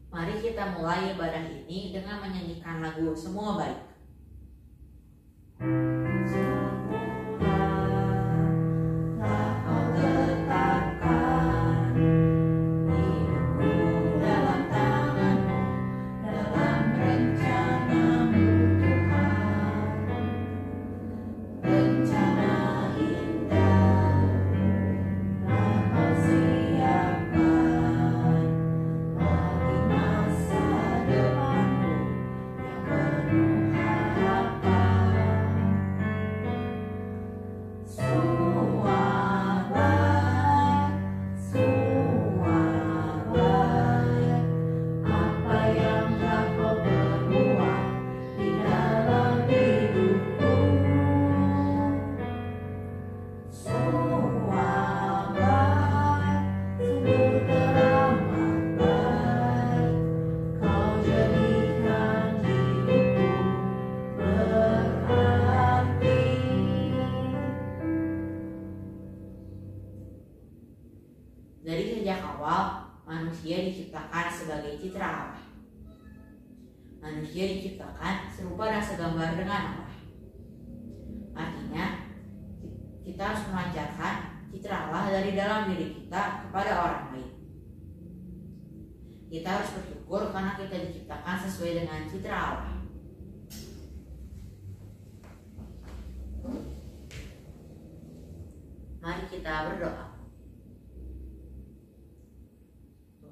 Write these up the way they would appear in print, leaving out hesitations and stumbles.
Mari kita mulai ibadah ini dengan menyanyikan lagu Semua Baik. Dari sejak awal, manusia diciptakan sebagai citra Allah. Manusia diciptakan serupa dan segambar dengan Allah. Artinya, kita harus memancarkan citra Allah dari dalam diri kita kepada orang lain. Kita harus bersyukur karena kita diciptakan sesuai dengan citra Allah. Mari kita berdoa.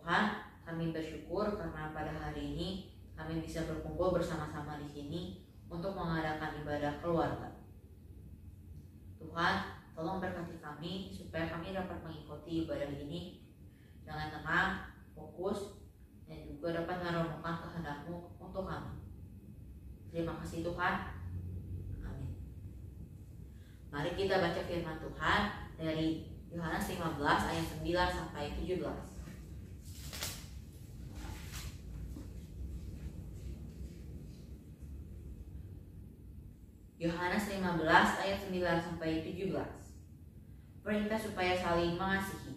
Tuhan, kami bersyukur karena pada hari ini kami bisa berkumpul bersama-sama di sini untuk mengadakan ibadah keluarga. Tuhan, tolong berkati kami supaya kami dapat mengikuti ibadah ini dengan tenang, fokus, dan juga dapat merenungkan kehendak-Mu untuk kami. Terima kasih Tuhan. Amin. Mari kita baca firman Tuhan dari Yohanes 15 ayat 9 sampai 17. Yohanes 15 ayat 9 sampai 17. Perintah supaya saling mengasihi.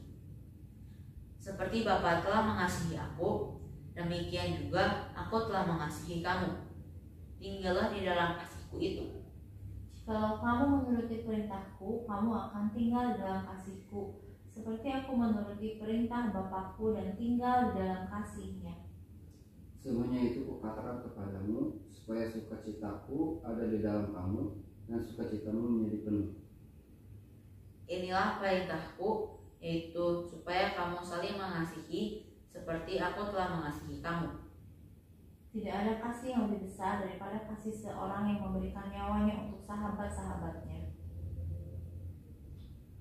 Seperti Bapa telah mengasihi aku, demikian juga aku telah mengasihi kamu. Tinggallah di dalam kasihku itu. Jikalau kamu menuruti perintahku, kamu akan tinggal di dalam kasihku, seperti aku menuruti perintah Bapakku dan tinggal di dalam kasihnya. Semuanya itu kukatakan kepadamu, supaya sukacitaku ada di dalam kamu, dan sukacitamu menjadi penuh. Inilah perintahku, yaitu supaya kamu saling mengasihi, seperti aku telah mengasihi kamu. Tidak ada kasih yang lebih besar daripada kasih seorang yang memberikan nyawanya untuk sahabat-sahabatnya.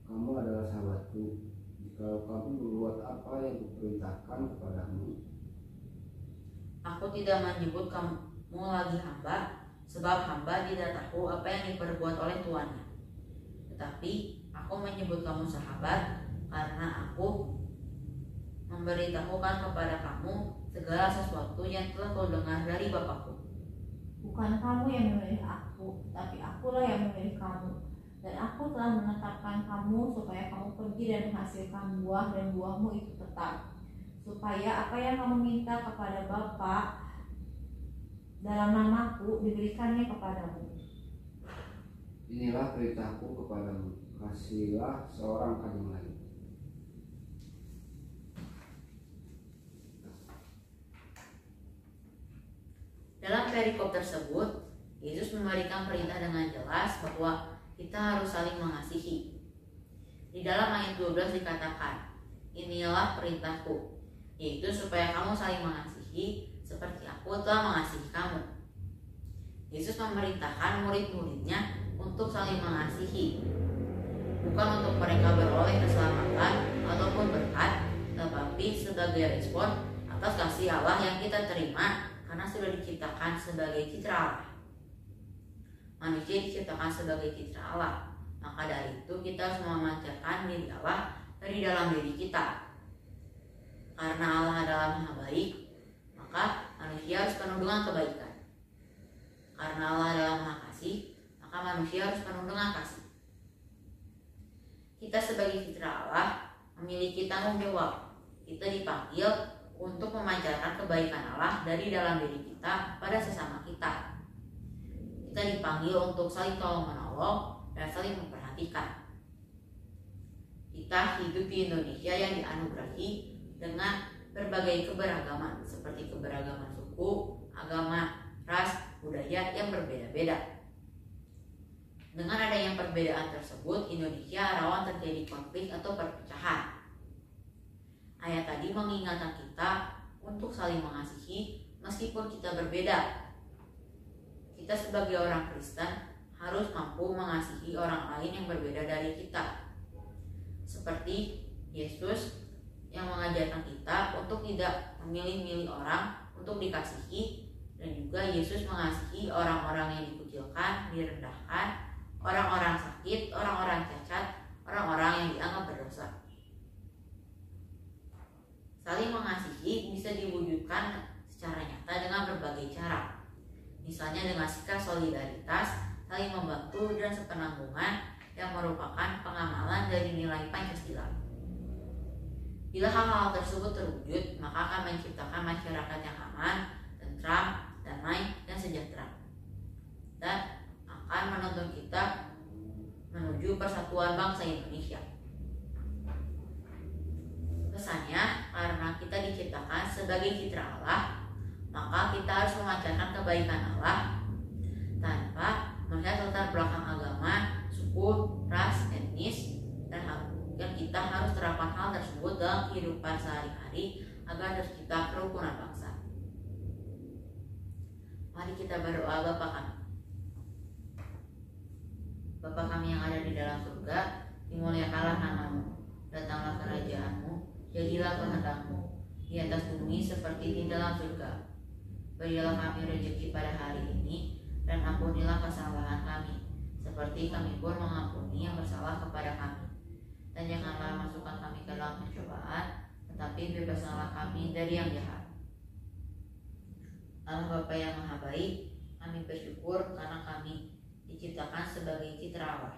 Kamu adalah sahabatku, jikalau kamu berbuat apa yang kuperintahkan kepadamu. Aku tidak menyebut kamu lagi hamba, sebab hamba tidak tahu apa yang diperbuat oleh tuannya. Tetapi aku menyebut kamu sahabat, karena aku memberitahukan kepada kamu segala sesuatu yang telah kau dengar dari Bapakku. Bukan kamu yang memilih aku, tapi akulah yang memilih kamu. Dan aku telah menetapkan kamu supaya kamu pergi dan menghasilkan buah, dan buahmu itu tetap, supaya apa yang kamu minta kepada Bapa dalam namaku diberikannya kepadamu. Inilah perintahku kepadamu, kasihilah seorang adik lain. Dalam perikop tersebut, Yesus memberikan perintah dengan jelas bahwa kita harus saling mengasihi. Di dalam ayat 12 dikatakan, inilah perintahku, yaitu supaya kamu saling mengasihi seperti aku telah mengasihi kamu. Yesus memerintahkan murid-muridnya untuk saling mengasihi, bukan untuk mereka beroleh keselamatan ataupun berkat, tetapi sebagai respon atas kasih Allah yang kita terima karena sudah diciptakan sebagai citra Allah. Manusia diciptakan sebagai citra Allah, maka dari itu kita harus memancarkan diri Allah dari dalam diri kita. Karena Allah adalah Maha Baik, maka manusia harus penuh dengan kebaikan. Karena Allah adalah Maha Kasih, maka manusia harus penuh dengan kasih. Kita sebagai citra Allah memiliki tanggung jawab. Kita dipanggil untuk memancarkan kebaikan Allah dari dalam diri kita pada sesama kita. Kita dipanggil untuk saling tolong-menolong dan saling memperhatikan. Kita hidup di Indonesia yang dianugerahi dengan berbagai keberagaman, seperti keberagaman suku, agama, ras, budaya yang berbeda-beda. Dengan adanya perbedaan tersebut, Indonesia rawan terjadi konflik atau perpecahan. Ayat tadi mengingatkan kita untuk saling mengasihi meskipun kita berbeda. Kita sebagai orang Kristen harus mampu mengasihi orang lain yang berbeda dari kita. Seperti Yesus yang mengajarkan kita untuk tidak memilih-milih orang untuk dikasihi, dan juga Yesus mengasihi orang-orang yang dikucilkan, direndahkan, orang-orang sakit, orang-orang cacat, orang-orang yang dianggap berdosa. Saling mengasihi bisa diwujudkan secara nyata dengan berbagai cara. Misalnya dengan sikap solidaritas, saling membantu, dan sepenanggungan yang merupakan pengamalan dari nilai Pancasila. Bila hal-hal tersebut terwujud, maka akan menciptakan masyarakat yang aman, tentram, damai, dan sejahtera, dan akan menuntun kita menuju persatuan bangsa Indonesia. Pesannya, karena kita diciptakan sebagai citra Allah, maka kita harus memancarkan kebaikan Allah tanpa melihat latar belakang agama, suku, ras, etnis, dan kita harus terapkan hal tersebut dalam kehidupan sehari-hari agar tercipta kerukunan bangsa. Mari kita berdoa. Bapa kami yang ada di dalam surga, dimuliakanlah namamu, datanglah kerajaanmu, jadilah kehendak-Mu di atas bumi seperti di dalam surga. Berilah kami rezeki pada hari ini, dan ampunilah kesalahan kami, seperti kami pun mengampuni yang bersalah kepada kami. Dan janganlah masukkan kami ke dalam pencobaan, tetapi bebaskanlah kami dari yang jahat. Allah Bapa yang Maha Baik, kami bersyukur karena kami diciptakan sebagai citra Allah.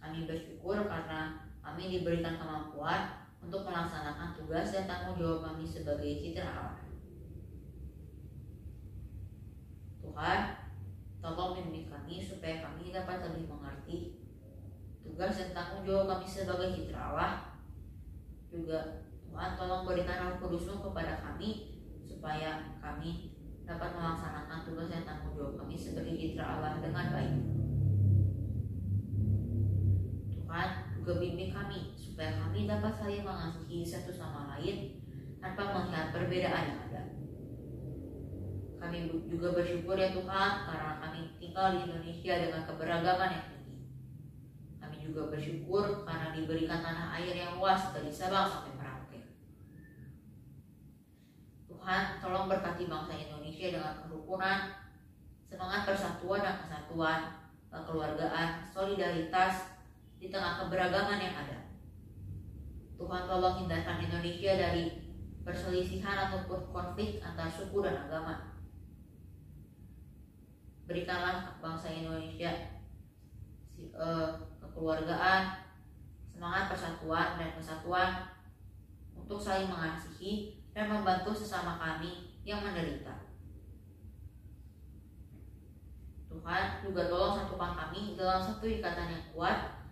Kami bersyukur karena kami diberikan kemampuan untuk melaksanakan tugas dan tanggung jawab kami sebagai citra Allah. Tuhan, tolong bimbing kami supaya kami dapat lebih mengerti tugas dan tanggung jawab kami sebagai citra Allah. Juga Tuhan, tolong berikan Roh Kudus-Mu kepada kami supaya kami dapat melaksanakan tugas dan tanggung jawab kami sebagai citra Allah dengan baik. Tuhan, juga bimbing kami supaya kami dapat saling mengasihi satu sama lain tanpa melihat perbedaan yang ada. Kami juga bersyukur ya Tuhan, karena kami tinggal di Indonesia dengan keberagaman yang tinggi. Kami juga bersyukur karena diberikan tanah air yang luas dari Sabang sampai Merauke. Tuhan, tolong berkati bangsa Indonesia dengan kerukunan, semangat persatuan dan kesatuan, kekeluargaan, solidaritas di tengah keberagaman yang ada. Tuhan, tolong hindarkan Indonesia dari perselisihan ataupun konflik antar suku dan agama. Berikanlah bangsa Indonesia kekeluargaan, semangat persatuan dan kesatuan untuk saling mengasihi dan membantu sesama kami yang menderita. Tuhan, juga tolong satukan kami dalam satu ikatan yang kuat,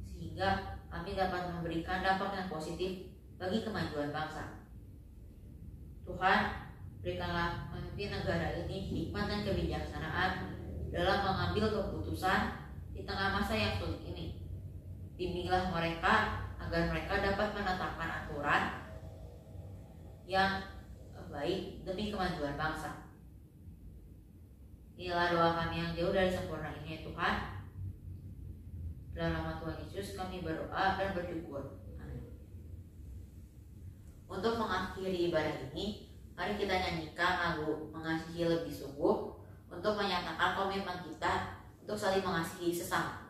sehingga kami dapat memberikan dampak yang positif bagi kemajuan bangsa. Tuhan, berikanlah pemimpin negara ini hikmat dan kebijaksanaan dalam mengambil keputusan di tengah masa yang sulit ini. Bimbinglah mereka agar mereka dapat menetapkan aturan yang baik demi kemajuan bangsa. Inilah doa kami yang jauh dari sempurna ini ya Tuhan. Dalam nama Tuhan Yesus kami berdoa dan bersyukur. Amin. Untuk mengakhiri ibadah ini, mari kita nyanyikan lagu Mengasihi Lebih Sungguh untuk menyatakan komitmen kita untuk saling mengasihi sesama.